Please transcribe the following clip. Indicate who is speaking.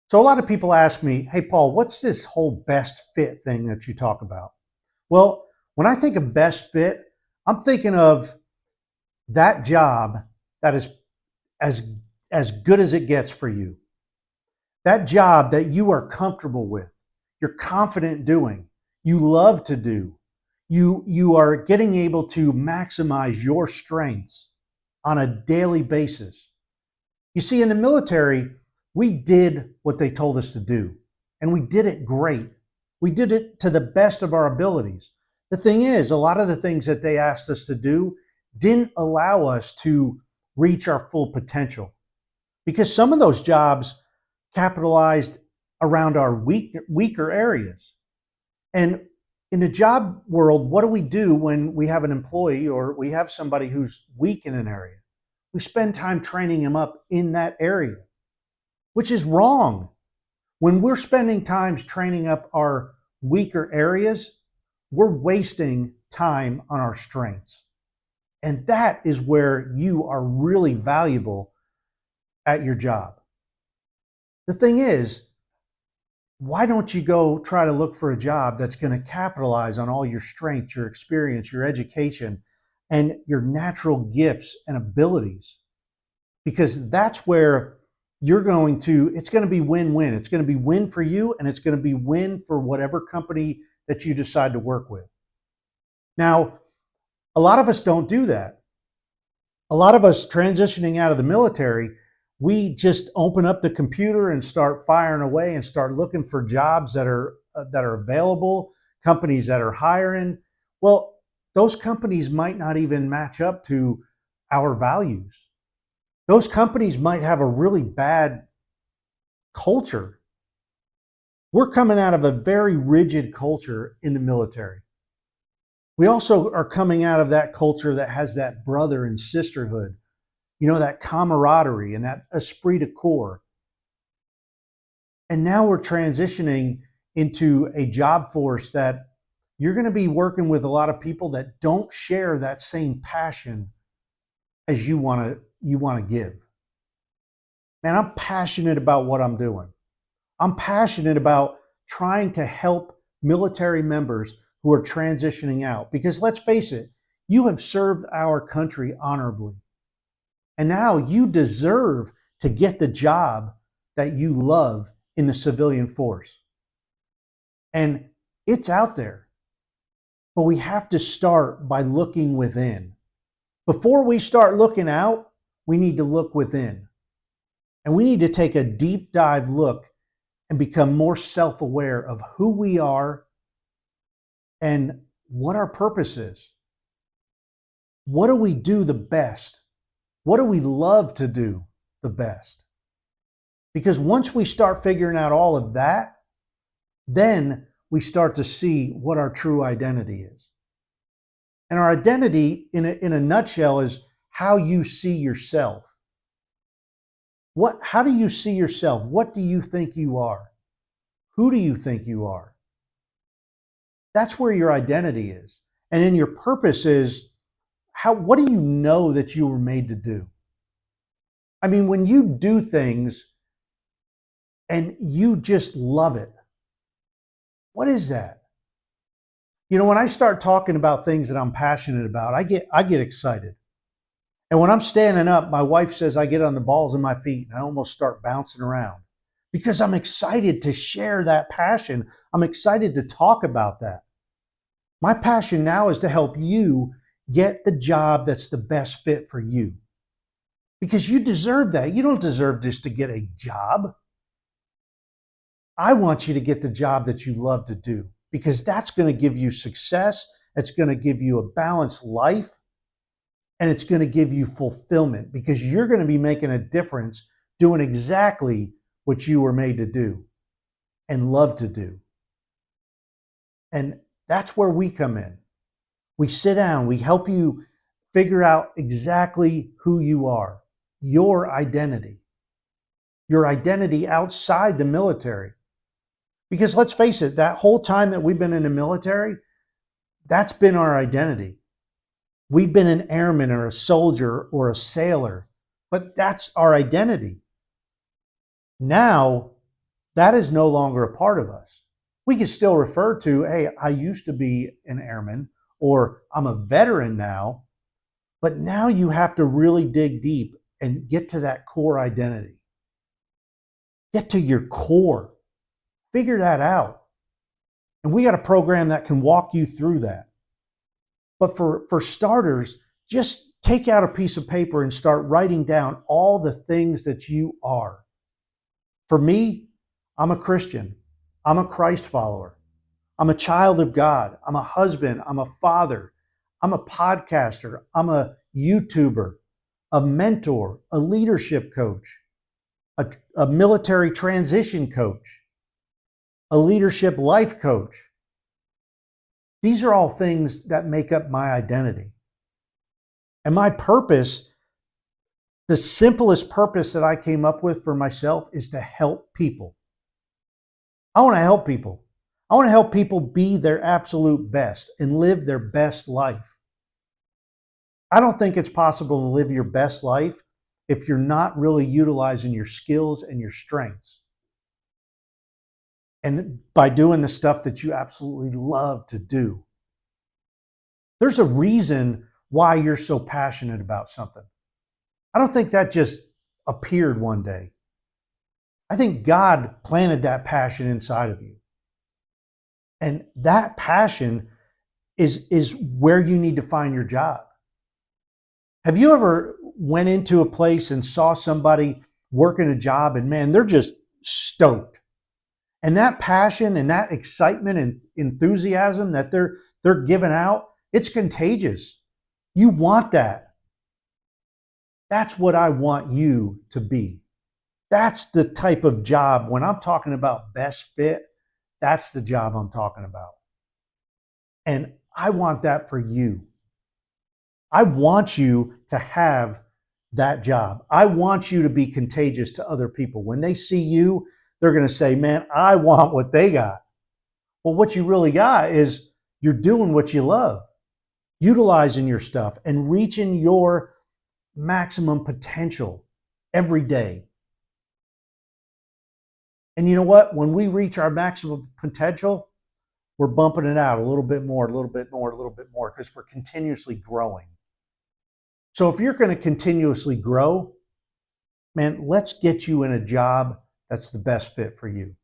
Speaker 1: So a lot of people ask me, hey, Paul, what's this whole best fit thing that you talk about? Well, when I think of best fit, I'm thinking of that job that is as, as good as it gets for you. That job that you are comfortable with, you're confident doing, you love to do. You are getting able to maximize your strengths on a daily basis. You see, in the military, we did what they told us to do, and we did it great. We did it to the best of our abilities. The thing is, a lot of the things that they asked us to do didn't allow us to reach our full potential because some of those jobs capitalized around our weaker areas. And in the job world, what do we do when we have an employee or we have somebody who's weak in an area? We spend time training them up in that area, which is wrong. When we're spending time training up our weaker areas, we're wasting time on our strengths. And that is where you are really valuable at your job. The thing is, why don't you go try to look for a job that's going to capitalize on all your strengths, your experience, your education, and your natural gifts and abilities? Because that's where it's going to be win-win. It's going to be win for you, and it's going to be win for whatever company that you decide to work with. Now, a lot of us don't do that. A lot of us transitioning out of the military, we just open up the computer and start firing away and start looking for jobs that are available, companies that are hiring. Well, those companies might not even match up to our values. Those companies might have a really bad culture. We're coming out of a very rigid culture in the military. We also are coming out of that culture that has that brother and sisterhood, that camaraderie and that esprit de corps. And now we're transitioning into a job force that you're going to be working with a lot of people that don't share that same passion as you want to give. Man, I'm passionate about what I'm doing. I'm passionate about trying to help military members who are transitioning out. Because let's face it, you have served our country honorably. And now you deserve to get the job that you love in the civilian force. And it's out there. But we have to start by looking within. Before we start looking out, we need to look within. And we need to take a deep dive look and become more self-aware of who we are and what our purpose is. What do we do the best? What do we love to do the best? Because once we start figuring out all of that, then we start to see what our true identity is. And our identity, in a nutshell, is how you see yourself. How do you see yourself? What do you think you are? Who do you think you are? That's where your identity is. And then your purpose is, what do you know that you were made to do? I mean, when you do things and you just love it, what is that? When I start talking about things that I'm passionate about, I get excited. And when I'm standing up, my wife says I get on the balls of my feet and I almost start bouncing around because I'm excited to share that passion. I'm excited to talk about that. My passion now is to help you get the job that's the best fit for you. Because you deserve that. You don't deserve just to get a job. I want you to get the job that you love to do because that's going to give you success. It's going to give you a balanced life. And it's going to give you fulfillment because you're going to be making a difference doing exactly what you were made to do and love to do. And that's where we come in. We sit down, we help you figure out exactly who you are, your identity outside the military. Because let's face it, that whole time that we've been in the military, that's been our identity. We've been an airman or a soldier or a sailor, but that's our identity. Now that is no longer a part of us. We can still refer to, hey, I used to be an airman, or I'm a veteran now, but now you have to really dig deep and get to that core identity. Get to your core. Figure that out. And we got a program that can walk you through that. But for starters, just take out a piece of paper and start writing down all the things that you are. For me, I'm a Christian. I'm a Christ follower. I'm a child of God. I'm a husband. I'm a father. I'm a podcaster. I'm a YouTuber, a mentor, a leadership coach, a military transition coach, a leadership life coach. These are all things that make up my identity. And my purpose, the simplest purpose that I came up with for myself, is to help people. I want to help people. I want to help people be their absolute best and live their best life. I don't think it's possible to live your best life if you're not really utilizing your skills and your strengths. And by doing the stuff that you absolutely love to do. There's a reason why you're so passionate about something. I don't think that just appeared one day. I think God planted that passion inside of you. And that passion is where you need to find your job. Have you ever went into a place and saw somebody working a job and man, they're just stoked? And that passion and that excitement and enthusiasm that they're giving out, it's contagious. You want that. That's what I want you to be. That's the type of job, when I'm talking about best fit, that's the job I'm talking about. And I want that for you. I want you to have that job. I want you to be contagious to other people. When they see you, they're going to say, man, I want what they got. Well, what you really got is you're doing what you love, utilizing your stuff and reaching your maximum potential every day. And you know what? When we reach our maximum potential, we're bumping it out a little bit more, a little bit more, a little bit more, because we're continuously growing. So if you're going to continuously grow, man, let's get you in a job that's the best fit for you.